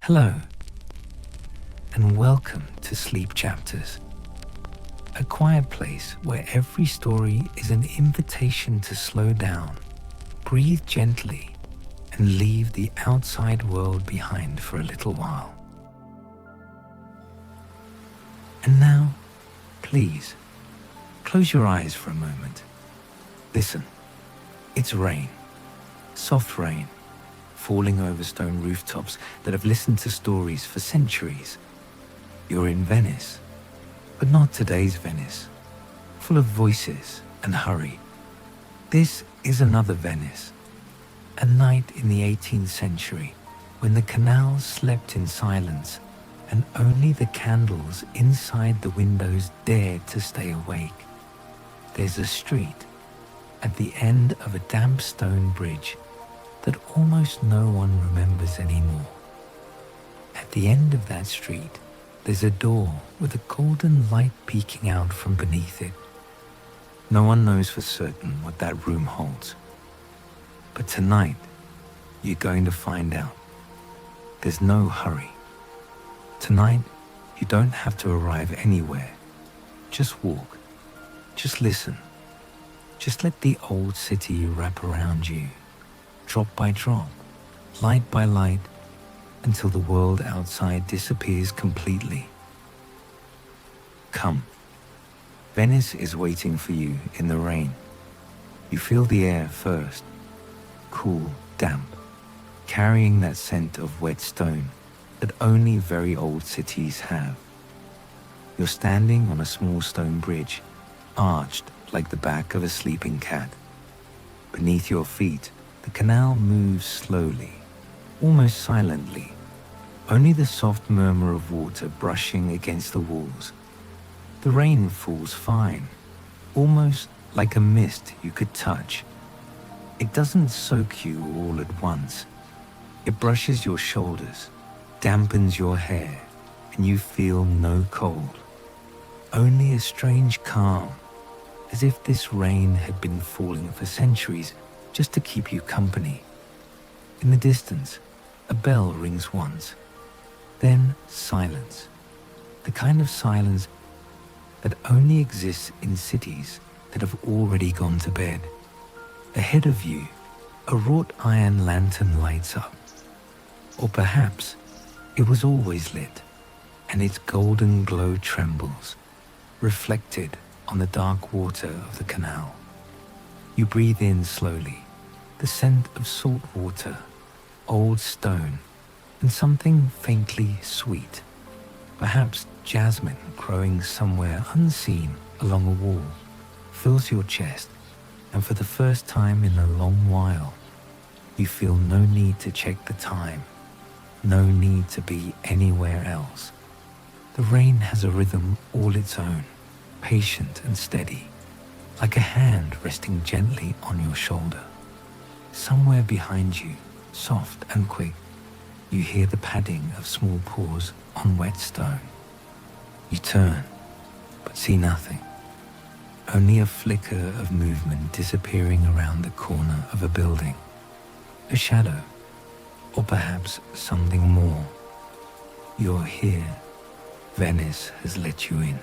Hello, and welcome to Sleep Chapters, a quiet place where every story is an invitation to slow down, breathe gently, and leave the outside world behind for a little while. And now, please, close your eyes for a moment. Listen, it's rain, soft rain, falling over stone rooftops that have listened to stories for centuries. You're in Venice, but not today's Venice, full of voices and hurry. This is another Venice, a night in the 18th century when the canals slept in silence and only the candles inside the windows dared to stay awake. There's a street at the end of a damp stone bridge that almost no one remembers anymore. At the end of that street, there's a door with a golden light peeking out from beneath it. No one knows for certain what that room holds. But tonight, you're going to find out. There's no hurry. Tonight, you don't have to arrive anywhere. Just walk. Just listen. Just let the old city wrap around you, drop by drop, light by light, until the world outside disappears completely. Come. Venice is waiting for you in the rain. You feel the air first, cool, damp, carrying that scent of wet stone that only very old cities have. You're standing on a small stone bridge, arched like the back of a sleeping cat. Beneath your feet, the canal moves slowly, almost silently, only the soft murmur of water brushing against the walls. The rain falls fine, almost like a mist you could touch. It doesn't soak you all at once. It brushes your shoulders, dampens your hair, and you feel no cold. Only a strange calm, as if this rain had been falling for centuries just to keep you company. In the distance, a bell rings once. Then silence. The kind of silence that only exists in cities that have already gone to bed. Ahead of you, a wrought iron lantern lights up. Or perhaps it was always lit, and its golden glow trembles, reflected on the dark water of the canal. You breathe in slowly, the scent of salt water, old stone, and something faintly sweet, perhaps jasmine growing somewhere unseen along a wall, fills your chest, and for the first time in a long while, you feel no need to check the time, no need to be anywhere else. The rain has a rhythm all its own, patient and steady, like a hand resting gently on your shoulder. Somewhere behind you, soft and quick, you hear the padding of small paws on wet stone. You turn, but see nothing. Only a flicker of movement disappearing around the corner of a building. A shadow, or perhaps something more. You're here. Venice has let you in.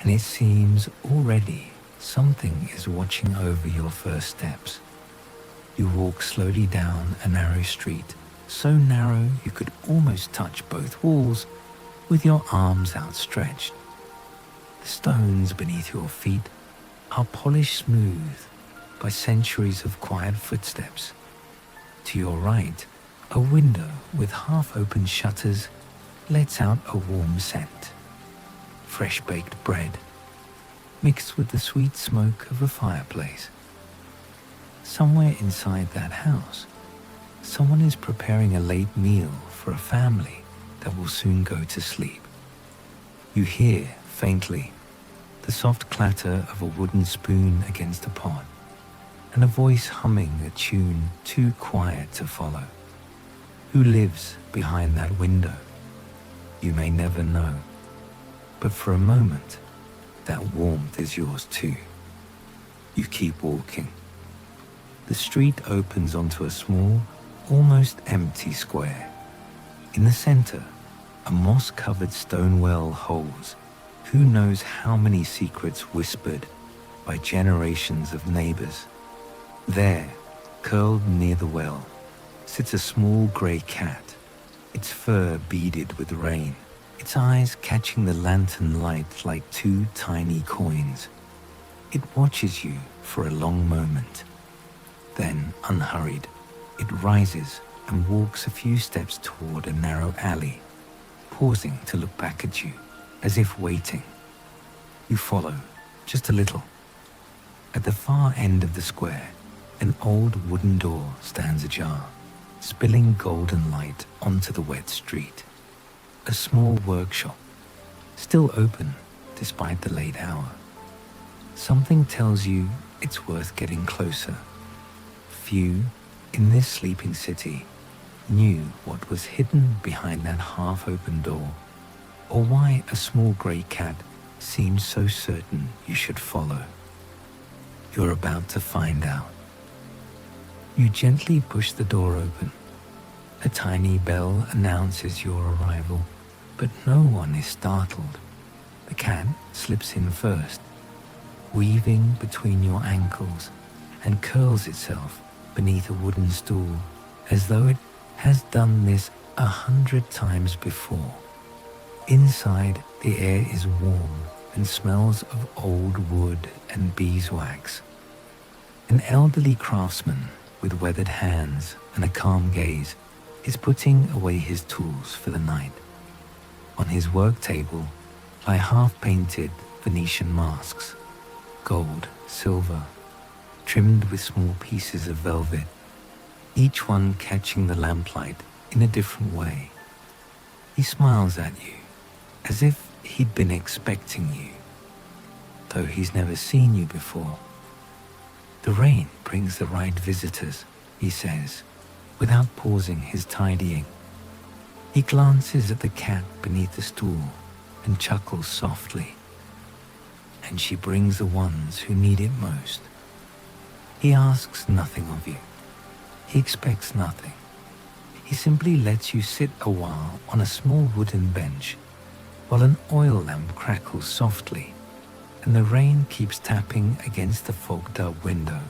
And it seems already something is watching over your first steps. You walk slowly down a narrow street, so narrow you could almost touch both walls with your arms outstretched. The stones beneath your feet are polished smooth by centuries of quiet footsteps. To your right, a window with half-open shutters lets out a warm scent. Fresh baked bread, mixed with the sweet smoke of a fireplace. Somewhere inside that house, someone is preparing a late meal for a family that will soon go to sleep. You hear, faintly, the soft clatter of a wooden spoon against a pot, and a voice humming a tune too quiet to follow. Who lives behind that window? You may never know, but for a moment, that warmth is yours too. You keep walking. The street opens onto a small, almost empty square. In the center, a moss-covered stone well holds who knows how many secrets whispered by generations of neighbors. There, curled near the well, sits a small gray cat, its fur beaded with rain, its eyes catching the lantern light like two tiny coins. It watches you for a long moment. Then, unhurried, it rises and walks a few steps toward a narrow alley, pausing to look back at you, as if waiting. You follow, just a little. At the far end of the square, an old wooden door stands ajar, spilling golden light onto the wet street. A small workshop, still open despite the late hour. Something tells you it's worth getting closer. Few in this sleeping city knew what was hidden behind that half-open door, or why a small grey cat seemed so certain you should follow. You're about to find out. You gently push the door open. A tiny bell announces your arrival, but no one is startled. The cat slips in first, weaving between your ankles, and curls itself beneath a wooden stool, as though it has done this 100 times before. Inside, the air is warm and smells of old wood and beeswax. An elderly craftsman with weathered hands and a calm gaze is putting away his tools for the night. On his work table lie half-painted Venetian masks, gold, silver, trimmed with small pieces of velvet, each one catching the lamplight in a different way. He smiles at you, as if he'd been expecting you, though he's never seen you before. The rain brings the right visitors, he says, without pausing his tidying. He glances at the cat beneath the stool and chuckles softly. And she brings the ones who need it most. He asks nothing of you. He expects nothing. He simply lets you sit a while on a small wooden bench while an oil lamp crackles softly and the rain keeps tapping against the fogged-up window.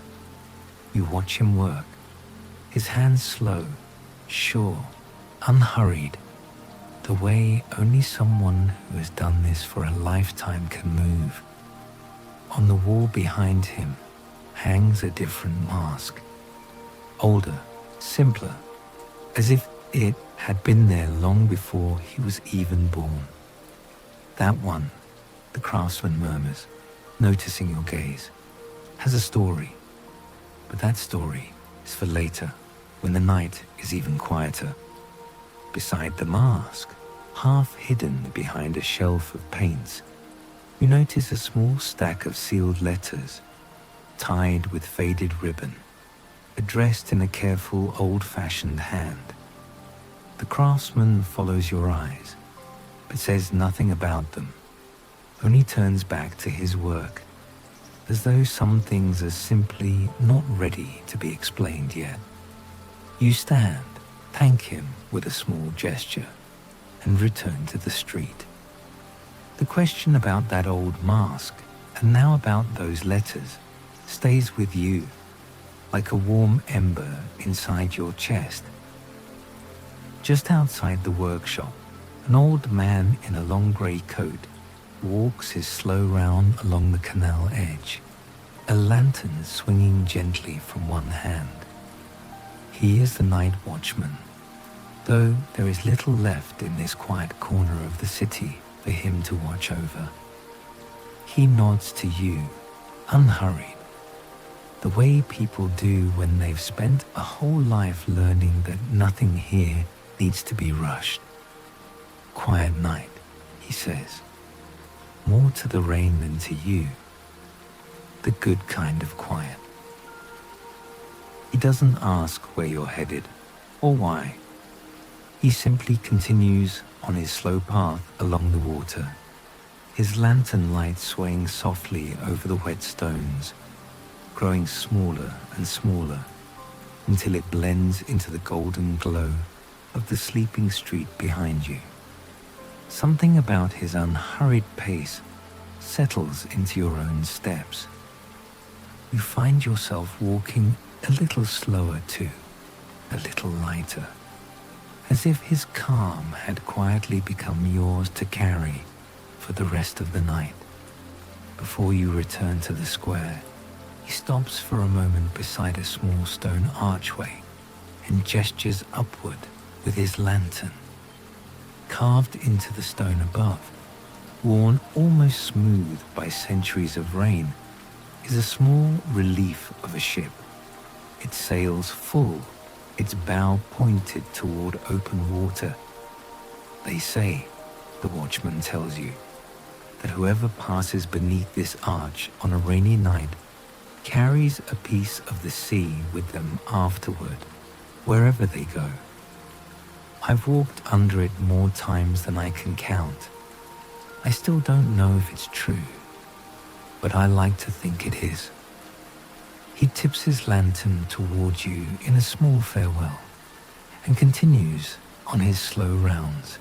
You watch him work, his hands slow, sure, unhurried, the way only someone who has done this for a lifetime can move. On the wall behind him hangs a different mask, older, simpler, as if it had been there long before he was even born. That one, the craftsman murmurs, noticing your gaze, has a story. But that story is for later, when the night is even quieter. Beside the mask, half hidden behind a shelf of paints, you notice a small stack of sealed letters, tied with faded ribbon, addressed in a careful, old-fashioned hand. The craftsman follows your eyes, but says nothing about them, only turns back to his work, as though some things are simply not ready to be explained yet. You stand, thank him with a small gesture, and return to the street. The question about that old mask, and now about those letters, stays with you, like a warm ember inside your chest. Just outside the workshop, an old man in a long grey coat walks his slow round along the canal edge, a lantern swinging gently from one hand. He is the night watchman, though there is little left in this quiet corner of the city for him to watch over. He nods to you, unhurried, the way people do when they've spent a whole life learning that nothing here needs to be rushed. Quiet night, he says, more to the rain than to you, the good kind of quiet. He doesn't ask where you're headed or why. He simply continues on his slow path along the water, his lantern light swaying softly over the wet stones, growing smaller and smaller until it blends into the golden glow of the sleeping street behind you. Something about his unhurried pace settles into your own steps. You find yourself walking a little slower too, a little lighter, as if his calm had quietly become yours to carry for the rest of the night. Before you return to the square, he stops for a moment beside a small stone archway and gestures upward with his lantern. Carved into the stone above, worn almost smooth by centuries of rain, is a small relief of a ship. Its sails full, its bow pointed toward open water. They say, the watchman tells you, that whoever passes beneath this arch on a rainy night carries a piece of the sea with them afterward, wherever they go. I've walked under it more times than I can count. I still don't know if it's true, but I like to think it is. He tips his lantern towards you in a small farewell and continues on his slow rounds,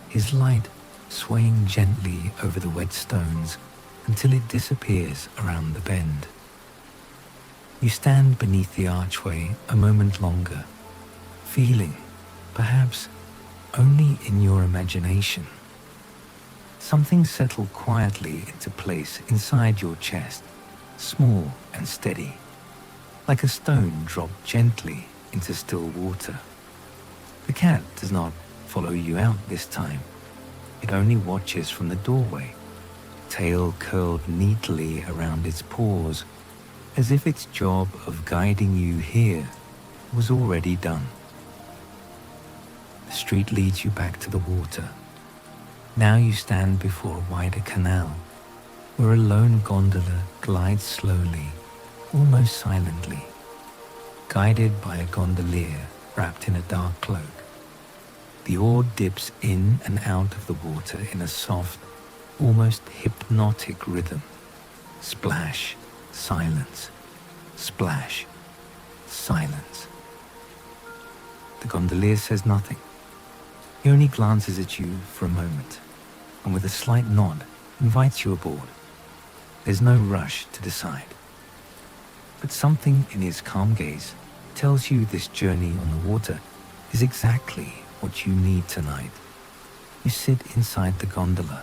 his light swaying gently over the wet stones until it disappears around the bend. You stand beneath the archway a moment longer, feeling, perhaps only in your imagination, something settle quietly into place inside your chest, small and steady, like a stone dropped gently into still water. The cat does not follow you out this time. It only watches from the doorway, tail curled neatly around its paws, as if its job of guiding you here was already done. The street leads you back to the water. Now you stand before a wider canal, where a lone gondola glides slowly, almost silently, guided by a gondolier wrapped in a dark cloak. The oar dips in and out of the water in a soft, almost hypnotic rhythm. Splash, silence, splash, silence. The gondolier says nothing. He only glances at you for a moment, and with a slight nod, invites you aboard. There's no rush to decide. But something in his calm gaze tells you this journey on the water is exactly what you need tonight. You sit inside the gondola.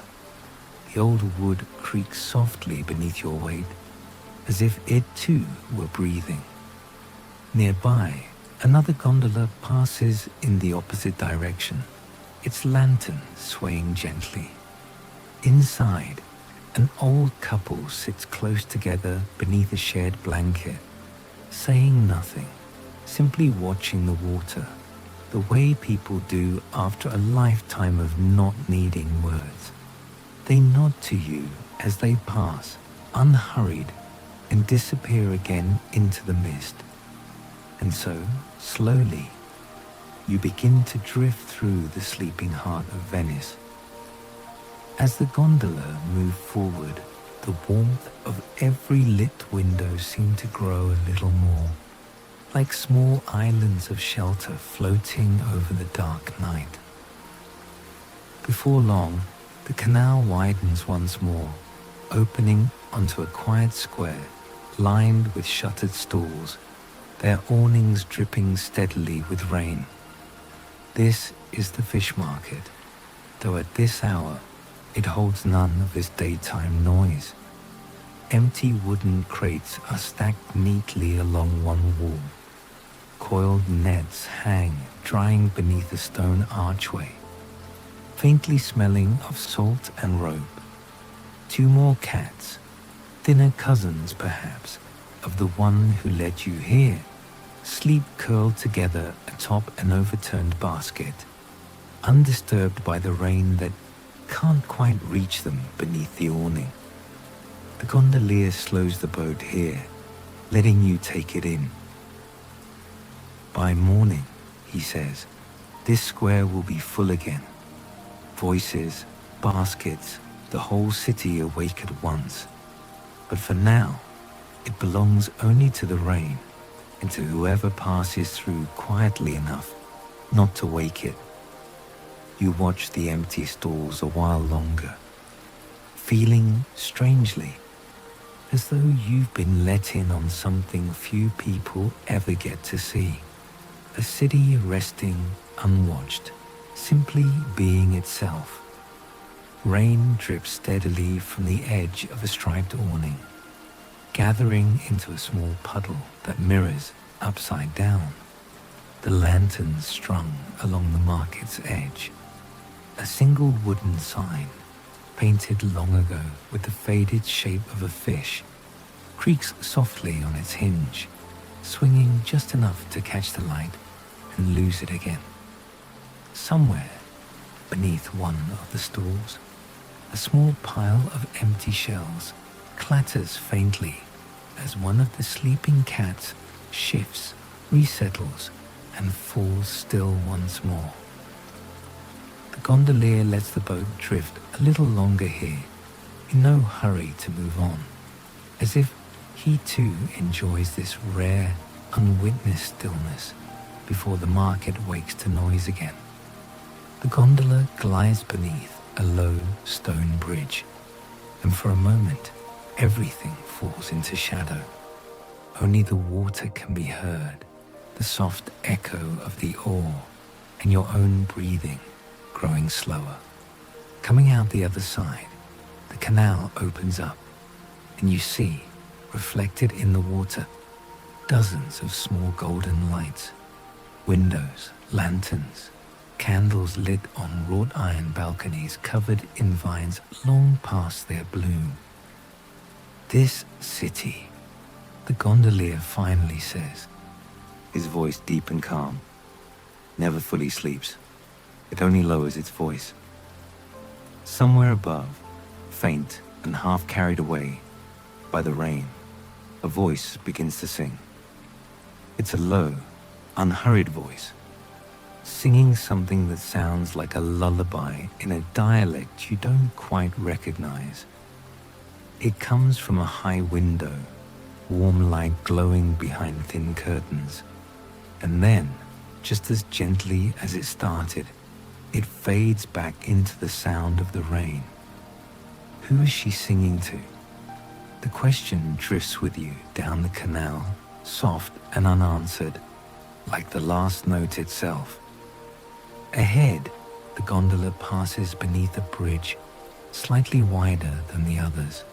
The old wood creaks softly beneath your weight, as if it too were breathing. Nearby, another gondola passes in the opposite direction, its lantern swaying gently. Inside, an old couple sits close together beneath a shared blanket, saying nothing, simply watching the water, the way people do after a lifetime of not needing words. They nod to you as they pass, unhurried, and disappear again into the mist. And so, slowly, you begin to drift through the sleeping heart of Venice. As the gondola moved forward, the warmth of every lit window seemed to grow a little more, like small islands of shelter floating over the dark night. Before long, the canal widens once more, opening onto a quiet square lined with shuttered stalls, their awnings dripping steadily with rain. This is the fish market, though at this hour it holds none of its daytime noise. Empty wooden crates are stacked neatly along one wall. Coiled nets hang, drying beneath a stone archway, faintly smelling of salt and rope. Two more cats, thinner cousins perhaps, of the one who led you here, sleep curled together atop an overturned basket, undisturbed by the rain that can't quite reach them beneath the awning. The gondolier slows the boat here, letting you take it in. By morning, he says, this square will be full again. Voices, baskets, the whole city awake at once. But for now, it belongs only to the rain and to whoever passes through quietly enough not to wake it. You watch the empty stalls a while longer, feeling strangely as though you've been let in on something few people ever get to see. A city resting unwatched, simply being itself. Rain drips steadily from the edge of a striped awning, gathering into a small puddle that mirrors upside down. The lanterns strung along the market's edge. A single wooden sign, painted long ago with the faded shape of a fish, creaks softly on its hinge, swinging just enough to catch the light and lose it again. Somewhere beneath one of the stalls, a small pile of empty shells clatters faintly as one of the sleeping cats shifts, resettles, and falls still once more. The gondolier lets the boat drift a little longer here, in no hurry to move on, as if he too enjoys this rare, unwitnessed stillness before the market wakes to noise again. The gondola glides beneath a low stone bridge, and for a moment everything falls into shadow. Only the water can be heard, the soft echo of the oar, and your own breathing growing slower. Coming out the other side, the canal opens up, and you see, reflected in the water, dozens of small golden lights, windows, lanterns, candles lit on wrought iron balconies covered in vines long past their bloom. This city, the gondolier finally says, his voice deep and calm, never fully sleeps. It only lowers its voice. Somewhere above, faint and half carried away by the rain, a voice begins to sing. It's a low, unhurried voice, singing something that sounds like a lullaby in a dialect you don't quite recognize. It comes from a high window, warm light glowing behind thin curtains, and then, just as gently as it started, it fades back into the sound of the rain. Who is she singing to? The question drifts with you down the canal, soft and unanswered, like the last note itself. Ahead, the gondola passes beneath a bridge slightly wider than the others,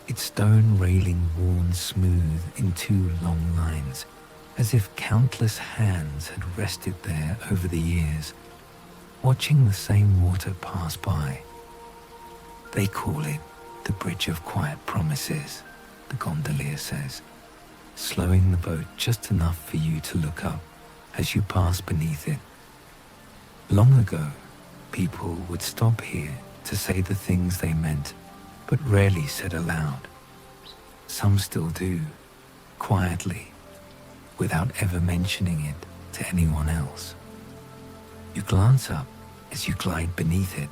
its stone railing worn smooth in two long lines, as if countless hands had rested there over the years, watching the same water pass by. They call it the Bridge of Quiet Promises, the gondolier says, slowing the boat just enough for you to look up as you pass beneath it. Long ago, people would stop here to say the things they meant, but rarely said aloud. Some still do, quietly, without ever mentioning it to anyone else. You glance up as you glide beneath it,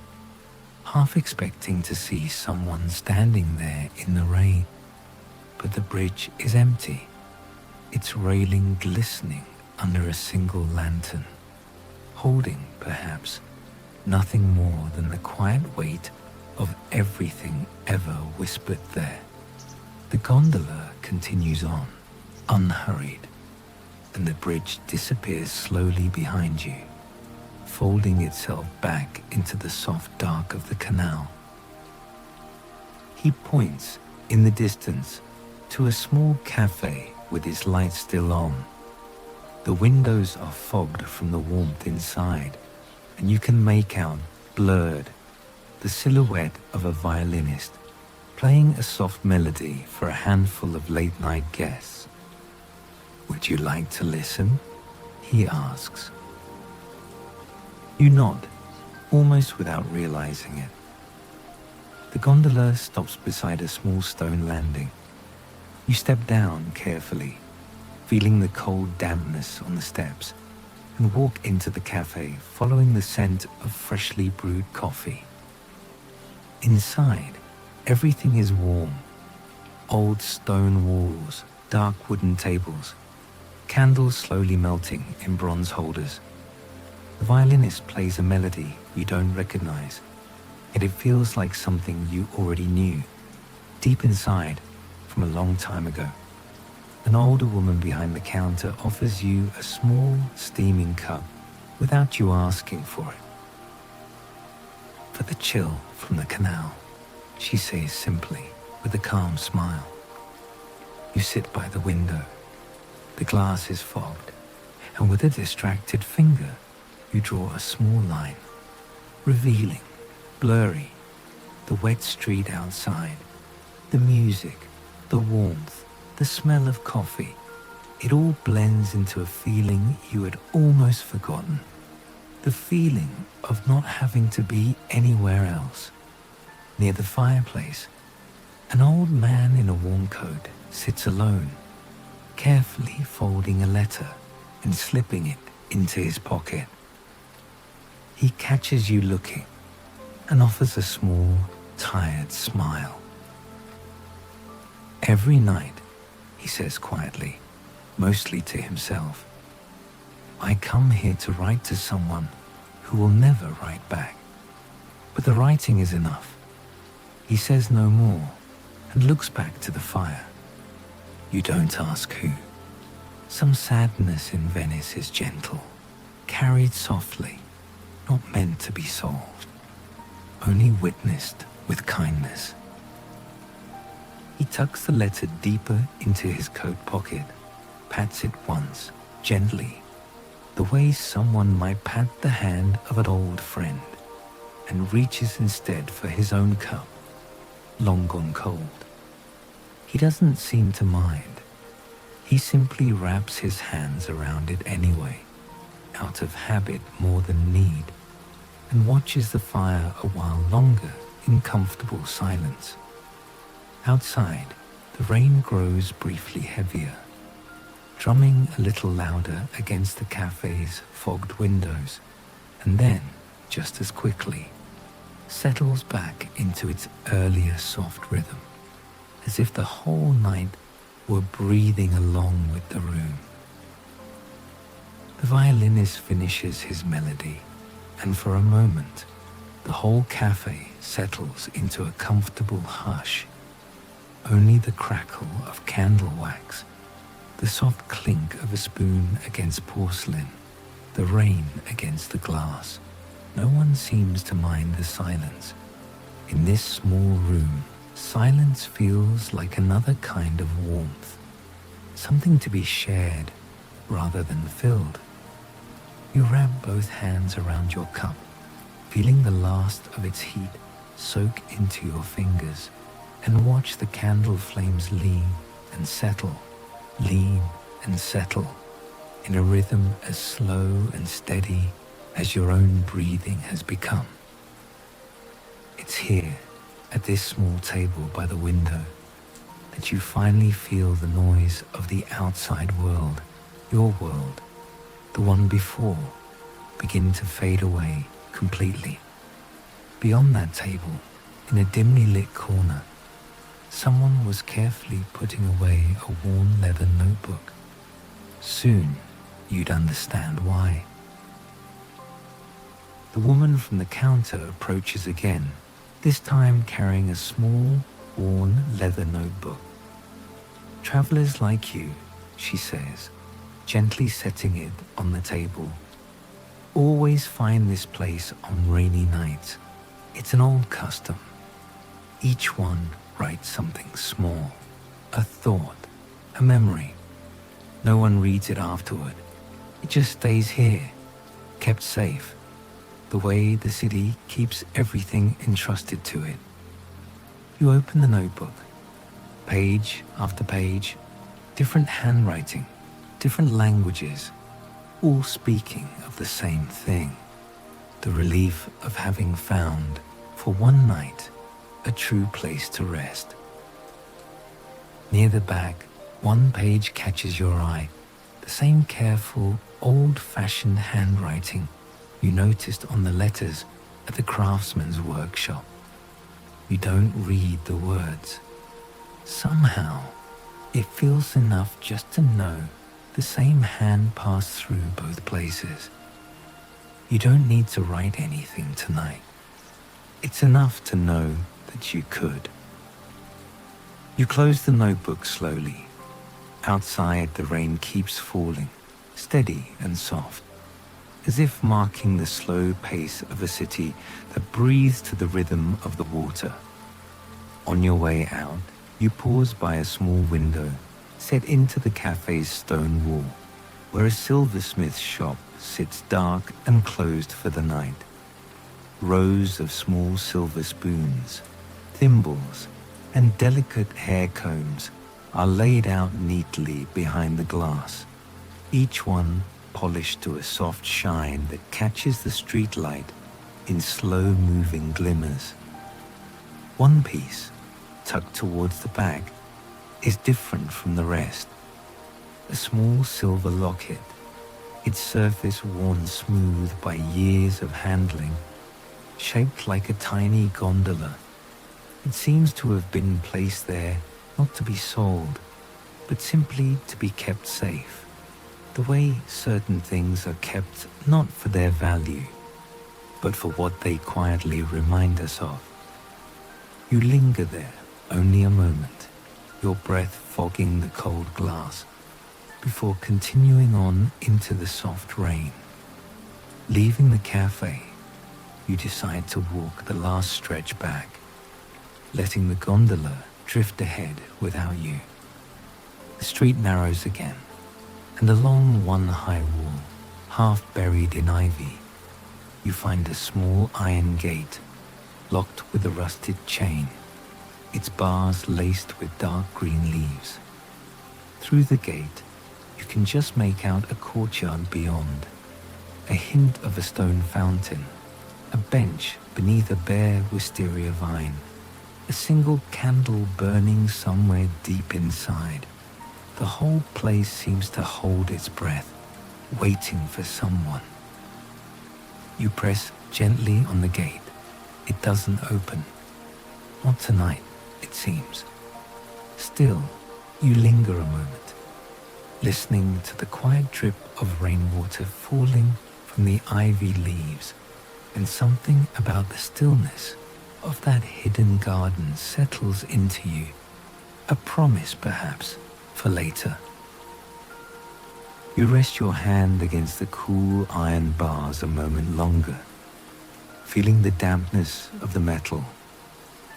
half expecting to see someone standing there in the rain, but the bridge is empty, its railing glistening under a single lantern, holding, perhaps, nothing more than the quiet weight of everything ever whispered there. The gondola continues on, unhurried, and the bridge disappears slowly behind you, folding itself back into the soft dark of the canal. He points, in the distance, to a small cafe with its lights still on. The windows are fogged from the warmth inside, and you can make out, blurred, the silhouette of a violinist playing a soft melody for a handful of late-night guests. "Would you like to listen?" he asks. You nod, almost without realizing it. The gondola stops beside a small stone landing. You step down carefully, feeling the cold dampness on the steps, and walk into the cafe, following the scent of freshly brewed coffee. Inside, everything is warm. Old stone walls, dark wooden tables, candles slowly melting in bronze holders. The violinist plays a melody you don't recognize, yet it feels like something you already knew, deep inside, from a long time ago. An older woman behind the counter offers you a small, steaming cup without you asking for it. "For the chill from the canal," she says simply, with a calm smile. You sit by the window. The glass is fogged, and with a distracted finger, you draw a small line, revealing, blurry, the wet street outside, the music, the warmth, the smell of coffee. It all blends into a feeling you had almost forgotten. The feeling of not having to be anywhere else. Near the fireplace, an old man in a warm coat sits alone, carefully folding a letter and slipping it into his pocket. He catches you looking and offers a small, tired smile. "Every night," he says quietly, mostly to himself, "I come here to write to someone who will never write back. But the writing is enough." He says no more and looks back to the fire. You don't ask who. Some sadness in Venice is gentle, carried softly, not meant to be solved, only witnessed with kindness. He tucks the letter deeper into his coat pocket, pats it once, gently, the way someone might pat the hand of an old friend, and reaches instead for his own cup, long gone cold. He doesn't seem to mind. He simply wraps his hands around it anyway, out of habit more than need, and watches the fire a while longer in comfortable silence. Outside, the rain grows briefly heavier, drumming a little louder against the cafe's fogged windows, and then, just as quickly, settles back into its earlier soft rhythm, as if the whole night were breathing along with the room. The violinist finishes his melody, and for a moment, the whole cafe settles into a comfortable hush. Only the crackle of candle wax, the soft clink of a spoon against porcelain, the rain against the glass. No one seems to mind the silence. In this small room, silence feels like another kind of warmth, something to be shared rather than filled. You wrap both hands around your cup, feeling the last of its heat soak into your fingers, and watch the candle flames lean and settle, in a rhythm as slow and steady as your own breathing has become. It's here, at this small table by the window, that you finally feel the noise of the outside world, your world, the one before, begin to fade away completely. Beyond that table, in a dimly lit corner, someone was carefully putting away a worn leather notebook. Soon, you'd understand why. The woman from the counter approaches again, this time carrying a small, worn leather notebook. "Travelers like you," she says, gently setting it on the table, "always find this place on rainy nights. It's an old custom. Each one writes something small, a thought, a memory. No one reads it afterward. It just stays here, kept safe, the way the city keeps everything entrusted to it." You open the notebook, page after page, different handwriting, different languages, all speaking of the same thing, the relief of having found, for one night, a true place to rest. Near the back, one page catches your eye, the same careful, old-fashioned handwriting you noticed on the letters at the craftsman's workshop. You don't read the words. Somehow, it feels enough just to know the same hand passed through both places. You don't need to write anything tonight. It's enough to know that you could. You close the notebook slowly. Outside, the rain keeps falling, steady and soft, as if marking the slow pace of a city that breathes to the rhythm of the water. On your way out, you pause by a small window set into the cafe's stone wall, where a silversmith's shop sits dark and closed for the night. Rows of small silver spoons, thimbles, and delicate hair combs are laid out neatly behind the glass, each one polished to a soft shine that catches the street light in slow-moving glimmers. One piece, tucked towards the back, is different from the rest. A small silver locket, its surface worn smooth by years of handling, shaped like a tiny gondola. It seems to have been placed there not to be sold, but simply to be kept safe, the way certain things are kept not for their value, but for what they quietly remind us of. You linger there only a moment, your breath fogging the cold glass, before continuing on into the soft rain. Leaving the cafe, you decide to walk the last stretch back, letting the gondola drift ahead without you. The street narrows again, and along one high wall, half buried in ivy, you find a small iron gate, locked with a rusted chain, its bars laced with dark green leaves. Through the gate, you can just make out a courtyard beyond, a hint of a stone fountain, a bench beneath a bare wisteria vine, a single candle burning somewhere deep inside. The whole place seems to hold its breath, waiting for someone. You press gently on the gate. It doesn't open. Not tonight, it seems. Still, you linger a moment, listening to the quiet drip of rainwater falling from the ivy leaves, and something about the stillness of that hidden garden settles into you, a promise perhaps for later. You rest your hand against the cool iron bars a moment longer, feeling the dampness of the metal,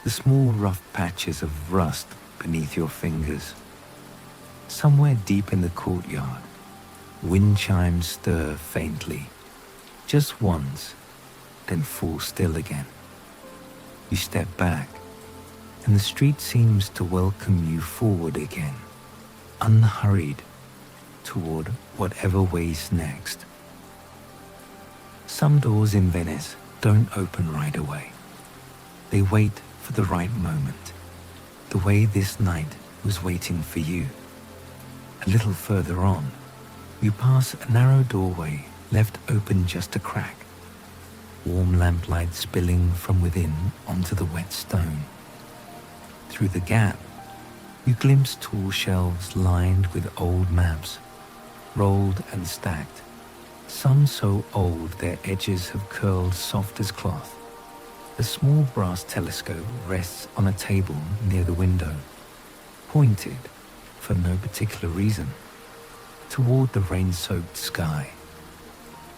the small rough patches of rust beneath your fingers. Somewhere deep in the courtyard, wind chimes stir faintly, just once, then fall still again. You step back, and the street seems to welcome you forward again, unhurried, toward whatever waits next. Some doors in Venice don't open right away. They wait for the right moment, the way this night was waiting for you. A little further on, you pass a narrow doorway left open just a crack, warm lamplight spilling from within onto the wet stone. Through the gap, you glimpse tall shelves lined with old maps, rolled and stacked, some so old their edges have curled soft as cloth. A small brass telescope rests on a table near the window, pointed, for no particular reason, toward the rain-soaked sky.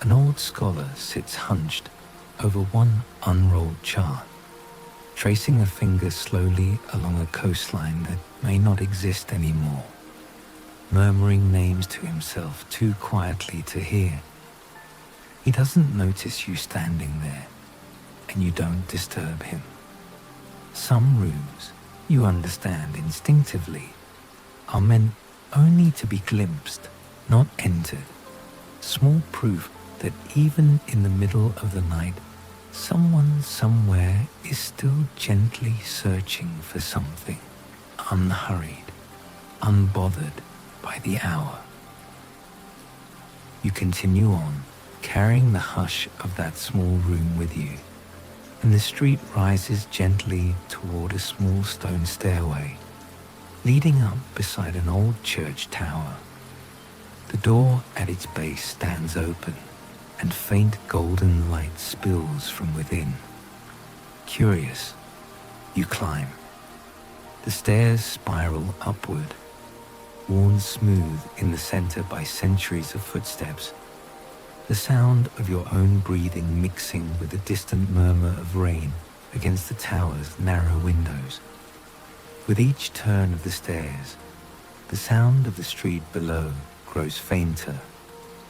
An old scholar sits hunched over one unrolled chart, tracing a finger slowly along a coastline that may not exist anymore, murmuring names to himself too quietly to hear. He doesn't notice you standing there, and you don't disturb him. Some rooms, you understand instinctively, are meant only to be glimpsed, not entered. Small proof that even in the middle of the night, someone somewhere is still gently searching for something, unhurried, unbothered by the hour. You continue on, carrying the hush of that small room with you, and the street rises gently toward a small stone stairway, leading up beside an old church tower. The door at its base stands open, and faint golden light spills from within. Curious, you climb. The stairs spiral upward, worn smooth in the center by centuries of footsteps, the sound of your own breathing mixing with the distant murmur of rain against the tower's narrow windows. With each turn of the stairs, the sound of the street below grows fainter,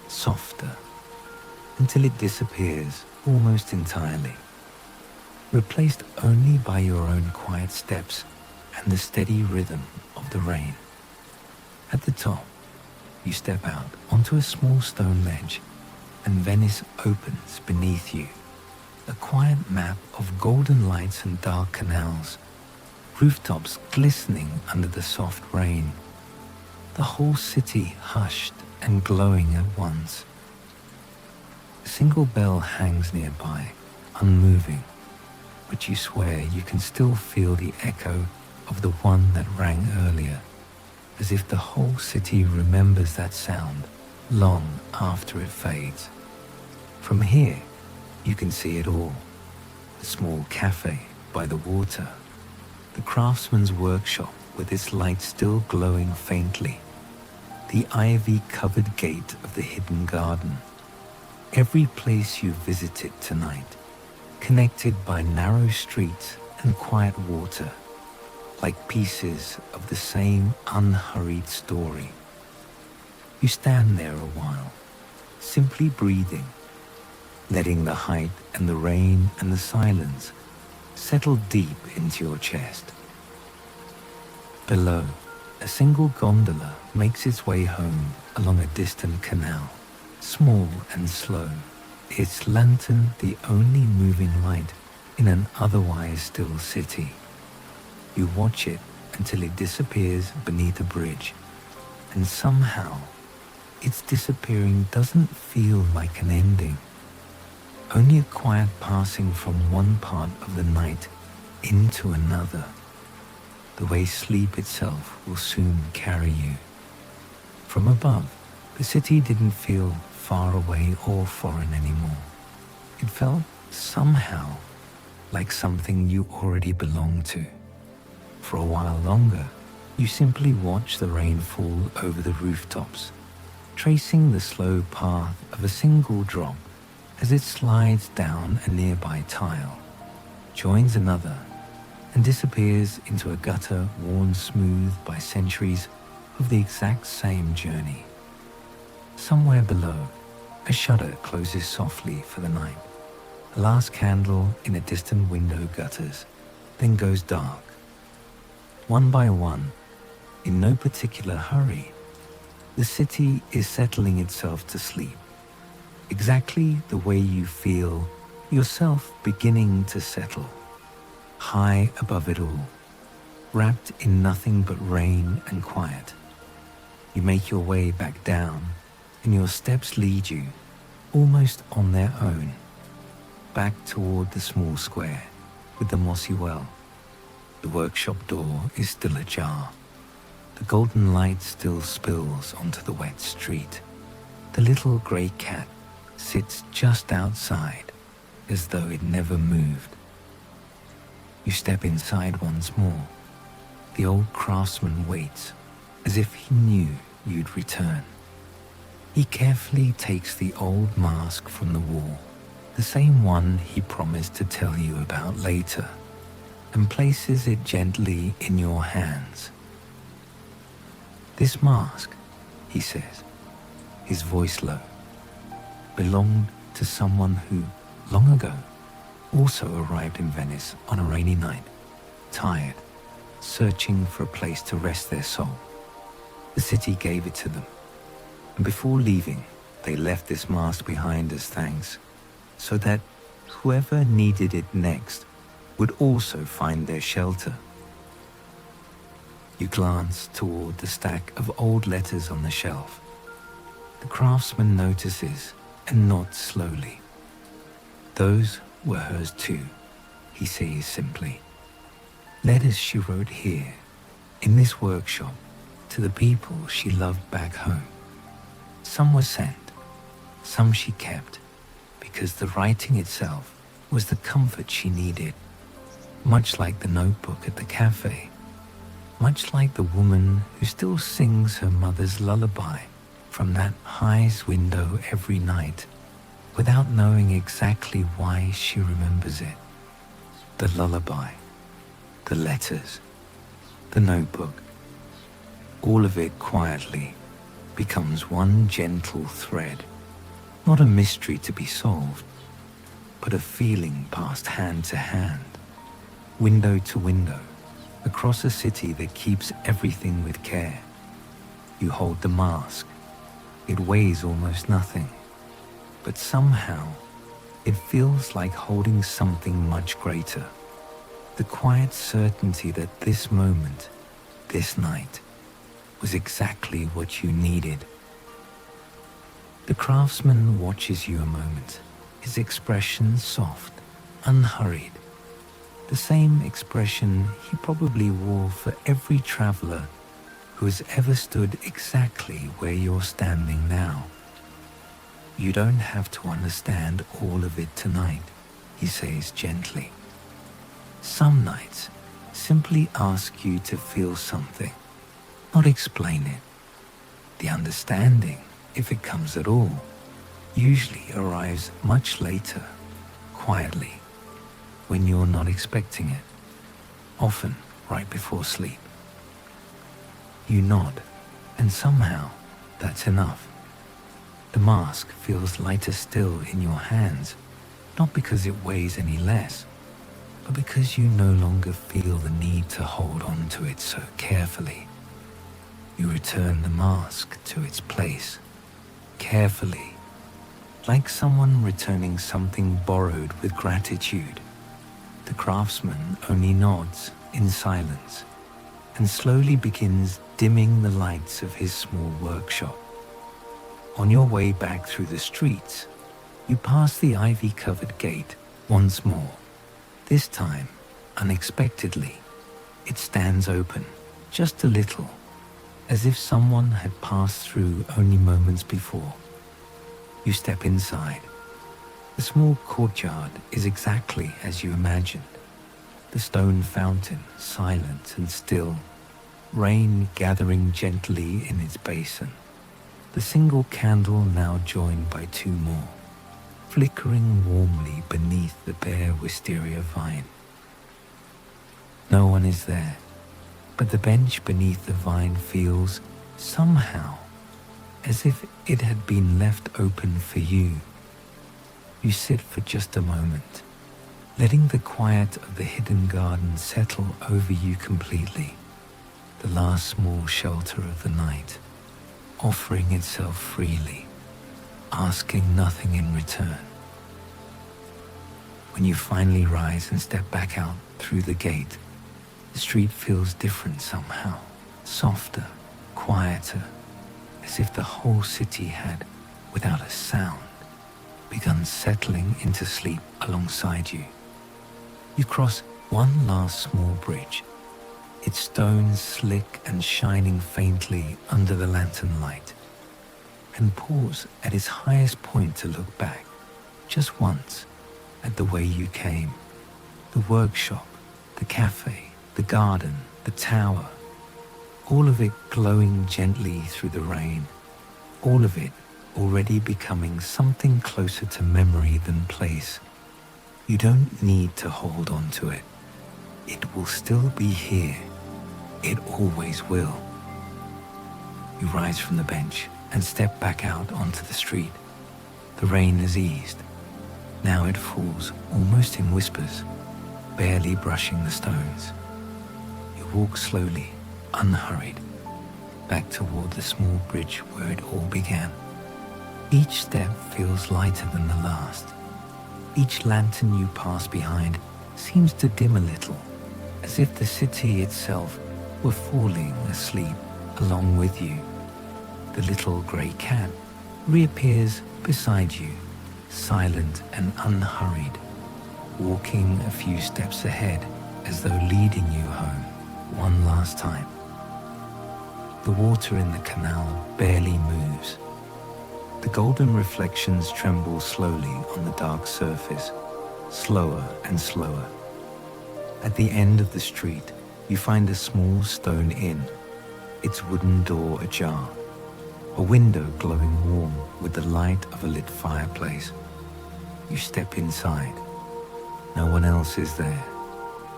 softer, until it disappears almost entirely, replaced only by your own quiet steps and the steady rhythm of the rain. At the top, you step out onto a small stone ledge, and Venice opens beneath you, a quiet map of golden lights and dark canals, rooftops glistening under the soft rain, the whole city hushed and glowing at once. A single bell hangs nearby, unmoving, but you swear you can still feel the echo of the one that rang earlier, as if the whole city remembers that sound long after it fades. From here, you can see it all. The small cafe by the water, the craftsman's workshop with its light still glowing faintly, the ivy-covered gate of the hidden garden. Every place you visited tonight, connected by narrow streets and quiet water, like pieces of the same unhurried story. You stand there a while, simply breathing, letting the height and the rain and the silence settle deep into your chest. Below, a single gondola makes its way home along a distant canal, small and slow, its lantern the only moving light in an otherwise still city. You watch it until it disappears beneath a bridge, and somehow its disappearing doesn't feel like an ending, only a quiet passing from one part of the night into another, the way sleep itself will soon carry you. From above, the city didn't feel far away or foreign anymore. It felt somehow like something you already belonged to. For a while longer, you simply watch the rain fall over the rooftops, tracing the slow path of a single drop as it slides down a nearby tile, joins another, and disappears into a gutter worn smooth by centuries of the exact same journey. Somewhere below, a shutter closes softly for the night. A last candle in a distant window gutters, then goes dark. One by one, in no particular hurry, the city is settling itself to sleep, exactly the way you feel yourself beginning to settle, high above it all, wrapped in nothing but rain and quiet. You make your way back down, and your steps lead you, almost on their own, back toward the small square with the mossy well. The workshop door is still ajar. The golden light still spills onto the wet street. The little grey cat sits just outside, as though it never moved. You step inside once more. The old craftsman waits, as if he knew you'd return. He carefully takes the old mask from the wall, the same one he promised to tell you about later, and places it gently in your hands. This mask, he says, his voice low, belonged to someone who, long ago, also arrived in Venice on a rainy night, tired, searching for a place to rest their soul. The city gave it to them, and before leaving, they left this mask behind as thanks, so that whoever needed it next would also find their shelter. You glance toward the stack of old letters on the shelf. The craftsman notices and nods slowly. Those were hers too, he says simply. Letters she wrote here, in this workshop, to the people she loved back home. Some were sent, some she kept, because the writing itself was the comfort she needed, much like the notebook at the cafe, much like the woman who still sings her mother's lullaby from that highest window every night without knowing exactly why she remembers it. The lullaby, the letters, the notebook, all of it quietly becomes one gentle thread, not a mystery to be solved, but a feeling passed hand to hand, window to window, across a city that keeps everything with care. You hold the mask. It weighs almost nothing, but somehow it feels like holding something much greater. The quiet certainty that this moment, this night, was exactly what you needed. The craftsman watches you a moment, his expression soft, unhurried. The same expression he probably wore for every traveler who has ever stood exactly where you're standing now. You don't have to understand all of it tonight, he says gently. Some nights simply ask you to feel something, not explain it. The understanding, if it comes at all, usually arrives much later, quietly, when you're not expecting it, often right before sleep. You nod, and somehow that's enough. The mask feels lighter still in your hands, not because it weighs any less, but because you no longer feel the need to hold on to it so carefully. You return the mask to its place, carefully, like someone returning something borrowed with gratitude. The craftsman only nods in silence and slowly begins dimming the lights of his small workshop. On your way back through the streets, you pass the ivy-covered gate once more. This time, unexpectedly, it stands open, just a little, as if someone had passed through only moments before. You step inside. The small courtyard is exactly as you imagined. The stone fountain, silent and still, rain gathering gently in its basin. The single candle now joined by two more, flickering warmly beneath the bare wisteria vine. No one is there, but the bench beneath the vine feels, somehow, as if it had been left open for you. You sit for just a moment, letting the quiet of the hidden garden settle over you completely, the last small shelter of the night, offering itself freely, asking nothing in return. When you finally rise and step back out through the gate, the street feels different somehow, softer, quieter, as if the whole city had, without a sound, begun settling into sleep alongside you. You cross one last small bridge, its stones slick and shining faintly under the lantern light, and pause at its highest point to look back, just once, at the way you came. The workshop, the cafe, the garden, the tower, all of it glowing gently through the rain, all of it already becoming something closer to memory than place. You don't need to hold on to it. It will still be here. It always will. You rise from the bench and step back out onto the street. The rain has eased. Now it falls almost in whispers, barely brushing the stones. You walk slowly, unhurried, back toward the small bridge where it all began. Each step feels lighter than the last. Each lantern you pass behind seems to dim a little, as if the city itself were falling asleep along with you. The little grey cat reappears beside you, silent and unhurried, walking a few steps ahead as though leading you home one last time. The water in the canal barely moves. The golden reflections tremble slowly on the dark surface, slower and slower. At the end of the street, you find a small stone inn, its wooden door ajar, a window glowing warm with the light of a lit fireplace. You step inside. No one else is there.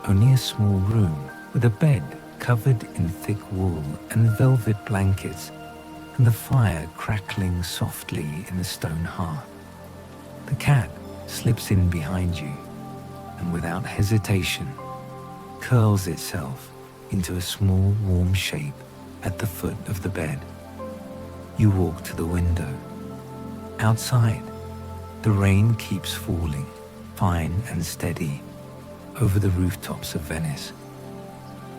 Only a small room with a bed covered in thick wool and velvet blankets, and the fire crackling softly in the stone hearth. The cat slips in behind you and without hesitation curls itself into a small warm shape at the foot of the bed. You walk to the window. Outside, the rain keeps falling, fine and steady, over the rooftops of Venice.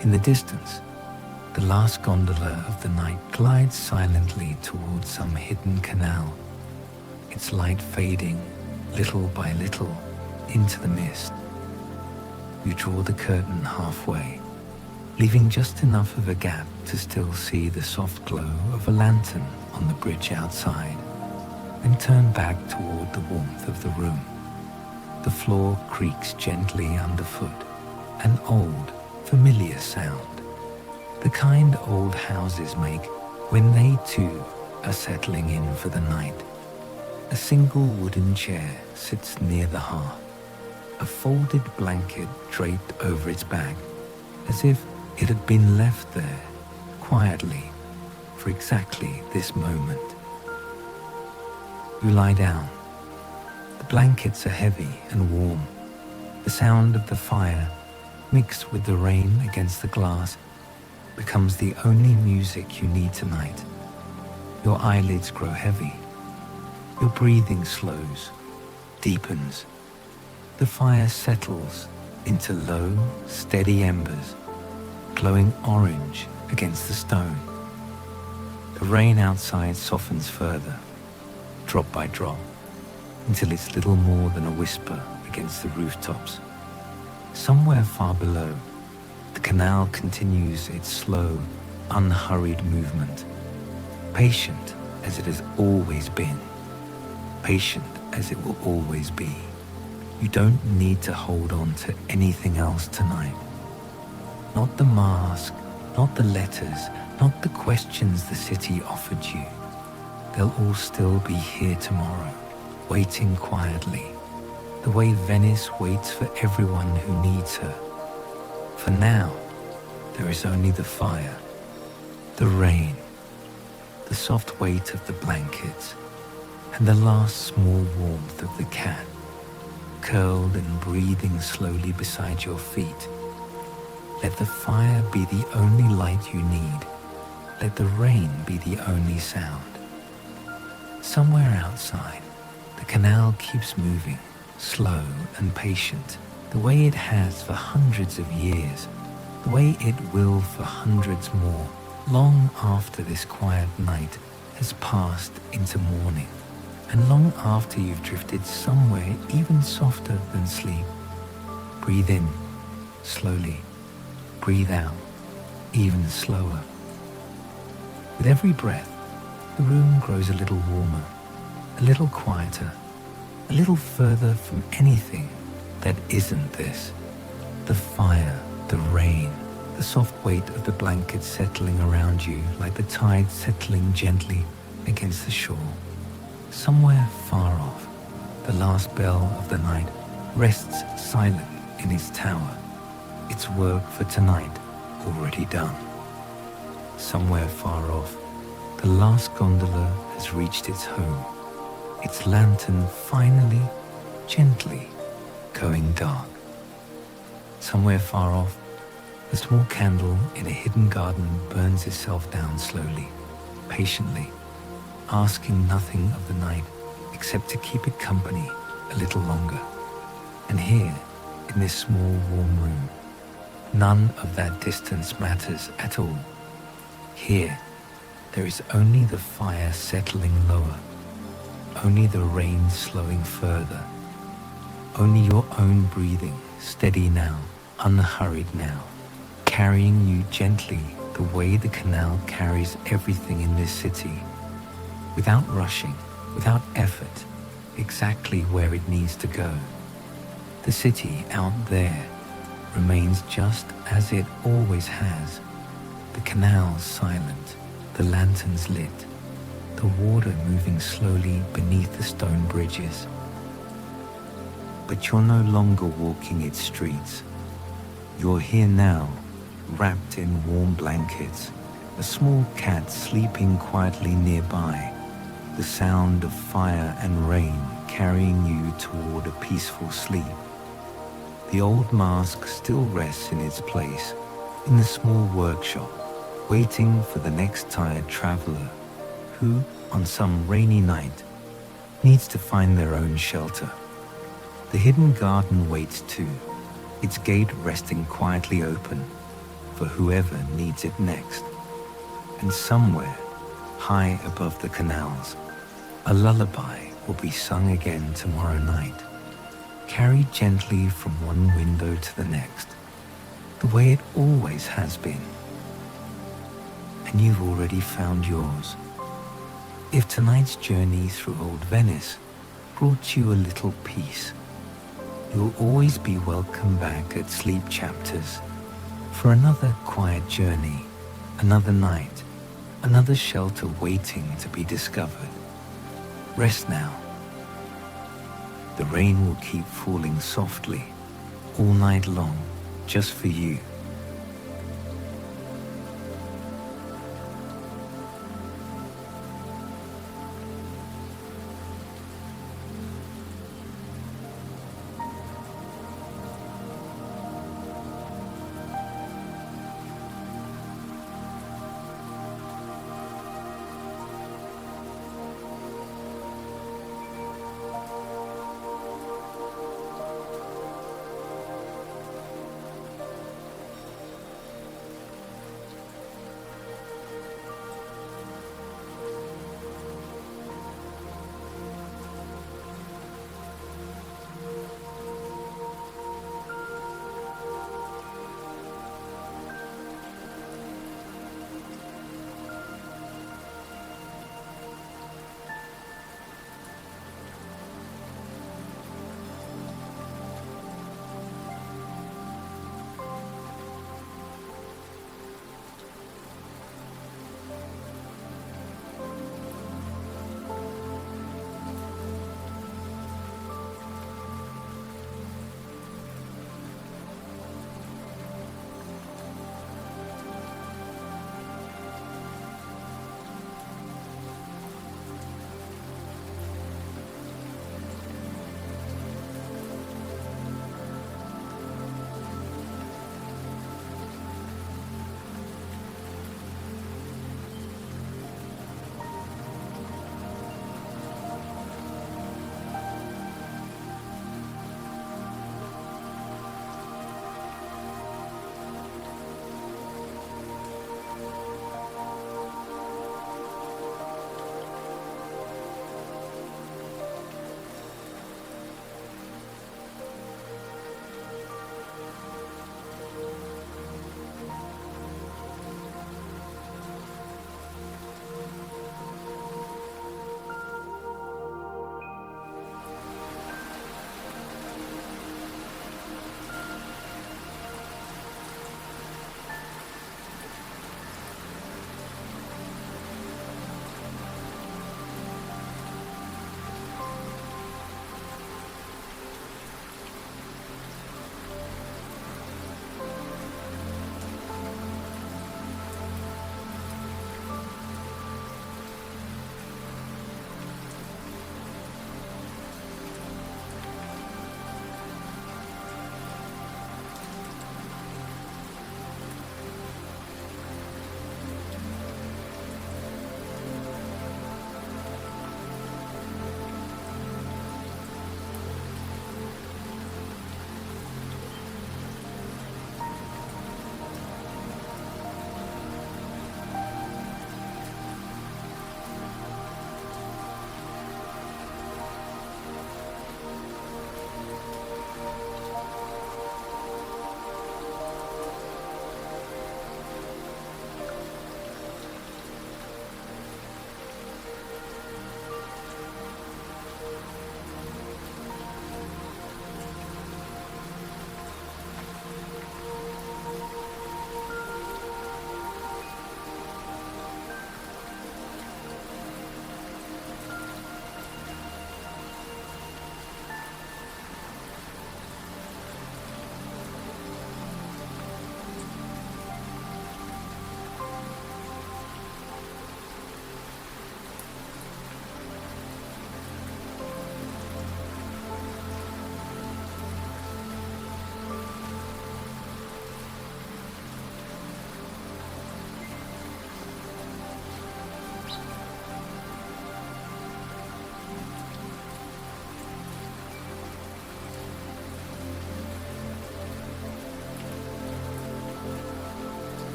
In the distance, the last gondola of the night glides silently towards some hidden canal, its light fading, little by little, into the mist. You draw the curtain halfway, leaving just enough of a gap to still see the soft glow of a lantern on the bridge outside, and turn back toward the warmth of the room. The floor creaks gently underfoot, an old, familiar sound, the kind old houses make when they too are settling in for the night. A single wooden chair sits near the hearth, a folded blanket draped over its back, as if it had been left there, quietly, for exactly this moment. You lie down. The blankets are heavy and warm. The sound of the fire, mixed with the rain against the glass, becomes the only music you need tonight. Your eyelids grow heavy. Your breathing slows, deepens. The fire settles into low, steady embers, glowing orange against the stone. The rain outside softens further, drop by drop, until it's little more than a whisper against the rooftops. Somewhere far below, the canal continues its slow, unhurried movement, patient as it has always been, patient as it will always be. You don't need to hold on to anything else tonight. Not the mask, not the letters, not the questions the city offered you. They'll all still be here tomorrow, waiting quietly, the way Venice waits for everyone who needs her. For now, there is only the fire, the rain, the soft weight of the blankets, and the last small warmth of the cat, curled and breathing slowly beside your feet. Let the fire be the only light you need. Let the rain be the only sound. Somewhere outside, the canal keeps moving, slow and patient, the way it has for hundreds of years, the way it will for hundreds more, long after this quiet night has passed into morning, and long after you've drifted somewhere even softer than sleep. Breathe in, slowly. Breathe out, even slower. With every breath, the room grows a little warmer, a little quieter, a little further from anything that isn't this. The fire, the rain, the soft weight of the blanket settling around you like the tide settling gently against the shore. Somewhere far off, the last bell of the night rests silent in its tower, its work for tonight already done. Somewhere far off, the last gondola has reached its home, its lantern finally, gently going dark. Somewhere far off, a small candle in a hidden garden burns itself down slowly, patiently, asking nothing of the night except to keep it company a little longer. And here, in this small warm room, none of that distance matters at all. Here, there is only the fire settling lower, only the rain slowing further, only your own breathing, steady now, unhurried now, carrying you gently the way the canal carries everything in this city, without rushing, without effort, exactly where it needs to go. The city out there remains just as it always has. The canals silent, the lanterns lit, the water moving slowly beneath the stone bridges. But you're no longer walking its streets. You're here now, wrapped in warm blankets, a small cat sleeping quietly nearby, the sound of fire and rain carrying you toward a peaceful sleep. The old mask still rests in its place, in the small workshop, waiting for the next tired traveler who, on some rainy night, needs to find their own shelter. The hidden garden waits too, its gate resting quietly open for whoever needs it next. And somewhere, high above the canals, a lullaby will be sung again tomorrow night, carried gently from one window to the next, the way it always has been. And you've already found yours. If tonight's journey through Old Venice brought you a little peace, you'll always be welcome back at Sleep Chapters for another quiet journey, another night, another shelter waiting to be discovered. Rest now. The rain will keep falling softly all night long, just for you.